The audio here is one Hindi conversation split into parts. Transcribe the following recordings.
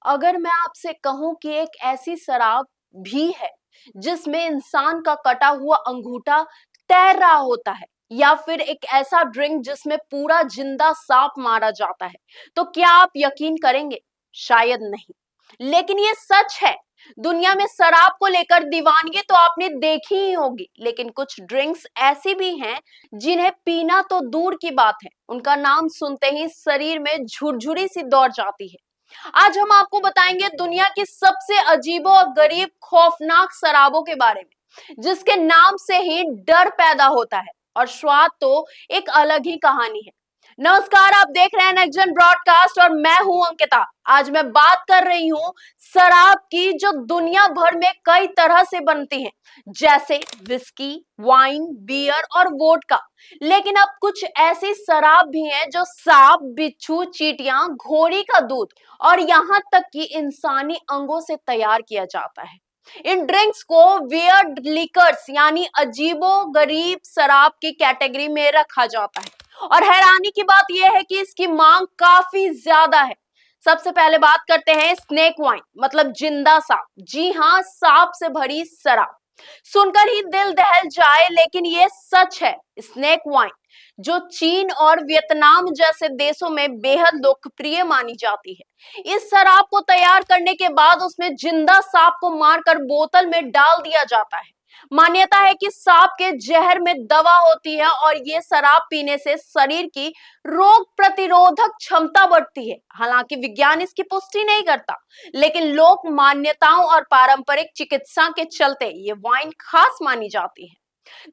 अगर मैं आपसे कहूं कि एक ऐसी शराब भी है जिसमें इंसान का कटा हुआ अंगूठा तैर रहा होता है, या फिर एक ऐसा ड्रिंक जिसमें पूरा जिंदा सांप मारा जाता है, तो क्या आप यकीन करेंगे? शायद नहीं, लेकिन ये सच है। दुनिया में शराब को लेकर दीवानगी तो आपने देखी ही होगी, लेकिन कुछ ड्रिंक्स ऐसी भी हैं जिन्हें पीना तो दूर की बात है, उनका नाम सुनते ही शरीर में झुरझुरी सी दौड़ जाती है। आज हम आपको बताएंगे दुनिया की सबसे अजीबो और गरीब खौफनाक शराबों के बारे में, जिसके नाम से ही डर पैदा होता है और स्वाद तो एक अलग ही कहानी है। नमस्कार, आप देख रहे हैं नेक्स्ट जेन ब्रॉडकास्ट और मैं हूं अंकिता। आज मैं बात कर रही हूं शराब की, जो दुनिया भर में कई तरह से बनती है, जैसे विस्की, वाइन, बियर और वोडका। लेकिन अब कुछ ऐसी शराब भी हैं जो सांप, बिच्छू, चींटियां, घोड़ी का दूध और यहाँ तक कि इंसानी अंगों से तैयार किया जाता है। इन ड्रिंक्स को वियर्ड लिकर्स यानी अजीबो गरीब शराब की कैटेगरी में रखा जाता है, और हैरानी की बात यह है कि इसकी मांग काफी ज्यादा है। सबसे पहले बात करते हैं स्नेक वाइन, मतलब जिंदा सांप। जी हाँ, सांप से भरी शराब। सुनकर ही दिल दहल जाए, लेकिन ये सच है। स्नेक वाइन, जो चीन और वियतनाम जैसे देशों में बेहद लोकप्रिय मानी जाती है। इस शराब को तैयार करने के बाद उसमें जिंदा सांप को मारकर बोतल में डाल दिया जाता है। मान्यता है कि सांप के जहर में दवा होती है और ये शराब पीने से शरीर की रोग प्रतिरोधक क्षमता बढ़ती है। हालांकि विज्ञान इसकी पुष्टि नहीं करता, लेकिन लोक मान्यताओं और पारंपरिक चिकित्सा के चलते ये वाइन खास मानी जाती है।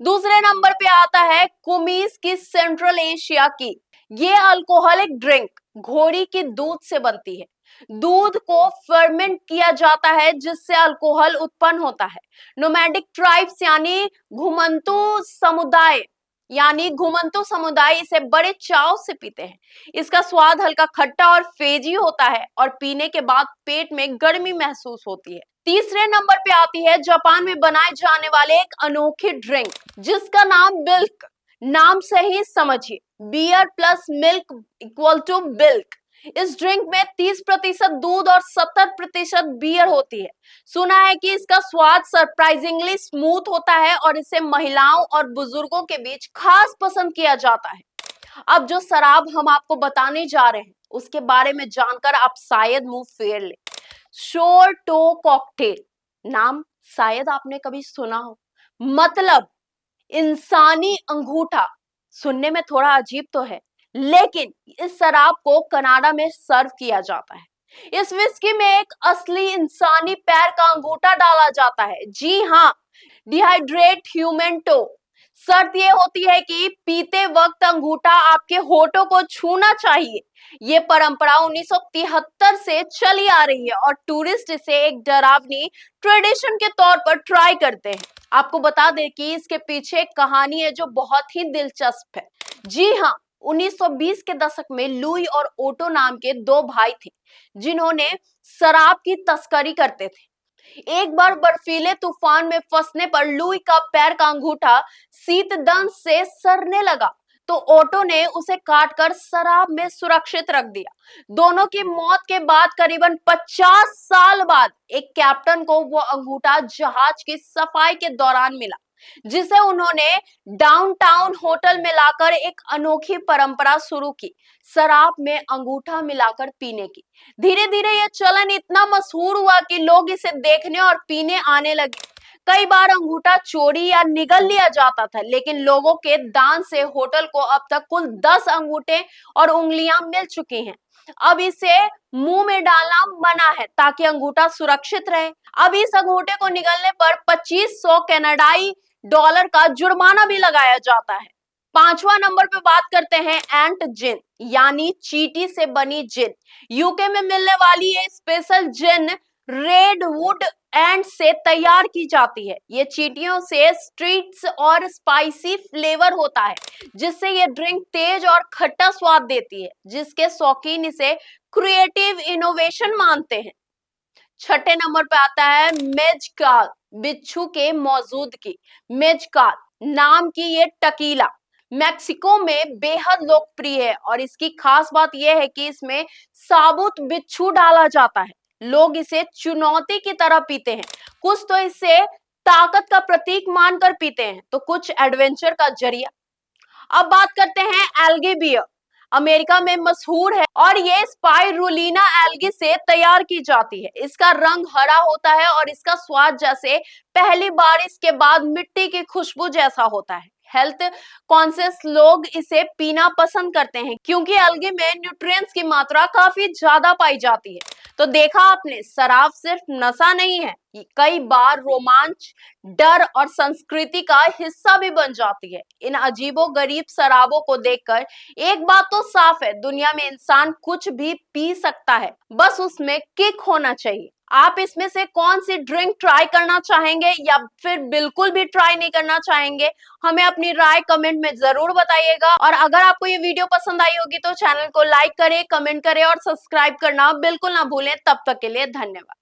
दूसरे नंबर पे आता है कुमीज की सेंट्रल एशिया की। ये अल्कोहलिक ड्रिंक घोड़ी की दूध से बनती है। दूध को फर्मेंट किया जाता है, जिससे अल्कोहल उत्पन्न होता है। नोमैडिक ट्राइब्स यानी घुमंतु समुदाय इसे बड़े चाव से पीते हैं। इसका स्वाद हल्का खट्टा और फेजी होता है और पीने के बाद पेट में गर्मी महसूस होती है। तीसरे नंबर पे आती है जापान में बनाए जाने वाले एक अनोखी ड्रिंक, जिसका नाम बिल्क। नाम से ही समझिए, beer plus milk equal to bilk. इस ड्रिंक में 30% दूध और 70% बियर होती है। सुना है कि इसका स्वाद सरप्राइजिंगली स्मूथ होता है और इसे महिलाओं और बुजुर्गों के बीच खास पसंद किया जाता है। अब जो शराब हम आपको बताने जा रहे हैं, उसके बारे में जानकर आप शायद मुंह फेर ले। शोरटो कॉकटेल, नाम शायद आपने कभी सुना हो, मतलब इंसानी अंगूठा। सुनने में थोड़ा अजीब तो है, लेकिन इस शराब को कनाडा में सर्व किया जाता है। इस विस्की में एक असली इंसानी पैर का अंगूठा डाला जाता है। जी हाँ, डिहाइड्रेट ह्यूमन टो। शर्त यह होती है कि पीते वक्त अंगूठा आपके होठों को छूना चाहिए। ये परंपरा 1973 से चली आ रही है और टूरिस्ट इसे एक डरावनी ट्रेडिशन के तौर पर ट्राई करते हैं। आपको बता दें कि इसके पीछे एक कहानी है जो बहुत ही दिलचस्प है। जी हाँ, 1920 के दशक में लुई और ओटो नाम के दो भाई थे, जिन्होंने शराब की तस्करी करते थे। एक बार बर्फीले तूफान में फंसने पर लुई का पैर का अंगूठा शीतदंश से सड़ने लगा, तो ओटो ने उसे काटकर शराब में सुरक्षित रख दिया। दोनों की मौत के बाद करीबन 50 साल बाद एक कैप्टन को वो अंगूठा जहाज की सफाई के दौरान मिला, जिसे उन्होंने डाउनटाउन होटल में लाकर एक अनोखी परंपरा शुरू की, शराब में अंगूठा मिलाकर पीने की। धीरे धीरे यह चलन इतना मशहूर हुआ कि लोग इसे देखने और पीने आने लगे। कई बार अंगूठा चोरी या निगल लिया जाता था, लेकिन लोगों के दान से होटल को अब तक कुल 10 अंगूठे और उंगलियां मिल चुकी हैं। अब इसे मुंह में डालना मना है ताकि अंगूठा सुरक्षित रहे। अब इस अंगूठे को निगलने पर 2500 कनाडाई डॉलर का जुर्माना भी लगाया जाता है। पांचवा नंबर पे बात करते हैं एंट जिन, यानी चींटी से बनी जिन। यूके में मिलने वाली ये स्पेशल जिन रेडवुड एंट से तैयार की जाती है। ये चींटियों से स्ट्रीट्स और स्पाइसी फ्लेवर होता है, जिससे ये ड्रिंक तेज और खट्टा स्वाद देती है, जिसके शौकीन इसे क्रिएटिव इनोवेशन मानते हैं। छठे नंबर पे आता है मेजकाल, बिच्छू के मौजूदगी। मेजकाल नाम की ये टकीला मेक्सिको में बेहद लोकप्रिय है और इसकी खास बात यह है कि इसमें साबुत बिच्छू डाला जाता है। लोग इसे चुनौती की तरह पीते हैं, कुछ तो इसे ताकत का प्रतीक मानकर पीते हैं, तो कुछ एडवेंचर का जरिया। अब बात करते हैं एल्गी बियर। अमेरिका में मशहूर है और ये स्पाइरुलिना एल्गी से तैयार की जाती है। इसका रंग हरा होता है और इसका स्वाद जैसे पहली बारिश के बाद मिट्टी की खुशबू जैसा होता है। हेल्थ कॉन्शियस लोग इसे पीना पसंद करते हैं क्योंकि एल्गी में न्यूट्रिएंट्स की मात्रा काफी ज्यादा पाई जाती है। तो देखा आपने, शराब सिर्फ नशा नहीं है, कई बार रोमांच, डर और संस्कृति का हिस्सा भी बन जाती है। इन अजीबोगरीब शराबों को देखकर एक बात तो साफ है, दुनिया में इंसान कुछ भी पी सकता है, बस उसमें किक होना चाहिए। आप इसमें से कौन सी ड्रिंक ट्राई करना चाहेंगे या फिर बिल्कुल भी ट्राई नहीं करना चाहेंगे, हमें अपनी राय कमेंट में जरूर बताइएगा। और अगर आपको ये वीडियो पसंद आई होगी तो चैनल को लाइक करें, कमेंट करें और सब्सक्राइब करना बिल्कुल ना भूलें। तब तक के लिए धन्यवाद।